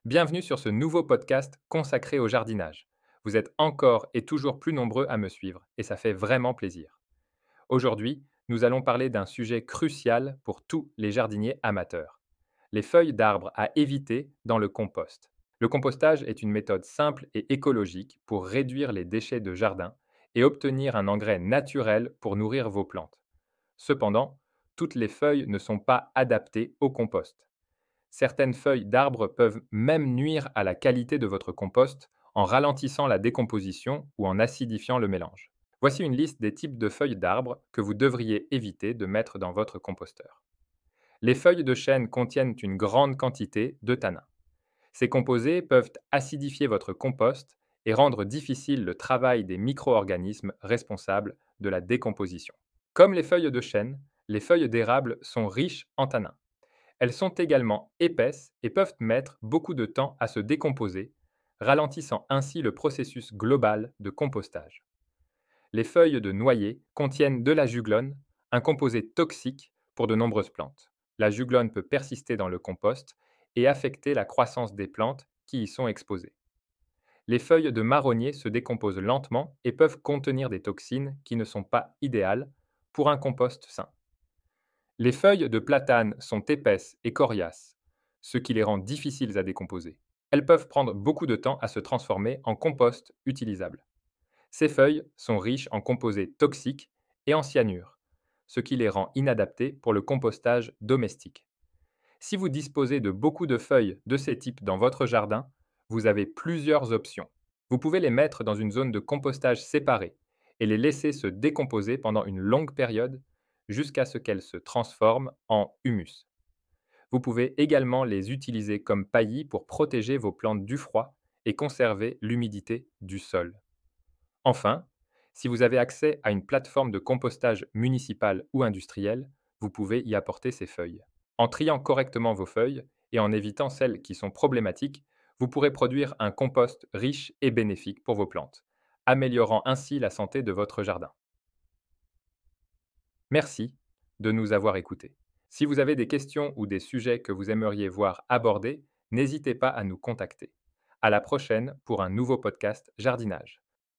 Bienvenue sur ce nouveau podcast consacré au jardinage. Vous êtes encore et toujours plus nombreux à me suivre et ça fait vraiment plaisir. Aujourd'hui, nous allons parler d'un sujet crucial pour tous les jardiniers amateurs. Les feuilles d'arbres à éviter dans le compost. Le compostage est une méthode simple et écologique pour réduire les déchets de jardin et obtenir un engrais naturel pour nourrir vos plantes. Cependant, toutes les feuilles ne sont pas adaptées au compost. Certaines feuilles d'arbres peuvent même nuire à la qualité de votre compost en ralentissant la décomposition ou en acidifiant le mélange. Voici une liste des types de feuilles d'arbres que vous devriez éviter de mettre dans votre composteur. Les feuilles de chêne contiennent une grande quantité de tanins. Ces composés peuvent acidifier votre compost et rendre difficile le travail des micro-organismes responsables de la décomposition. Comme les feuilles de chêne, les feuilles d'érable sont riches en tanins. Elles sont également épaisses et peuvent mettre beaucoup de temps à se décomposer, ralentissant ainsi le processus global de compostage. Les feuilles de noyer contiennent de la juglone, un composé toxique pour de nombreuses plantes. La juglone peut persister dans le compost et affecter la croissance des plantes qui y sont exposées. Les feuilles de marronnier se décomposent lentement et peuvent contenir des toxines qui ne sont pas idéales pour un compost sain. Les feuilles de platane sont épaisses et coriaces, ce qui les rend difficiles à décomposer. Elles peuvent prendre beaucoup de temps à se transformer en compost utilisable. Ces feuilles sont riches en composés toxiques et en cyanure, ce qui les rend inadaptées pour le compostage domestique. Si vous disposez de beaucoup de feuilles de ces types dans votre jardin, vous avez plusieurs options. Vous pouvez les mettre dans une zone de compostage séparée et les laisser se décomposer pendant une longue période jusqu'à ce qu'elles se transforment en humus. Vous pouvez également les utiliser comme paillis pour protéger vos plantes du froid et conserver l'humidité du sol. Enfin, si vous avez accès à une plateforme de compostage municipale ou industrielle, vous pouvez y apporter ces feuilles. En triant correctement vos feuilles et en évitant celles qui sont problématiques, vous pourrez produire un compost riche et bénéfique pour vos plantes, améliorant ainsi la santé de votre jardin. Merci de nous avoir écoutés. Si vous avez des questions ou des sujets que vous aimeriez voir abordés, n'hésitez pas à nous contacter. À la prochaine pour un nouveau podcast Jardinage.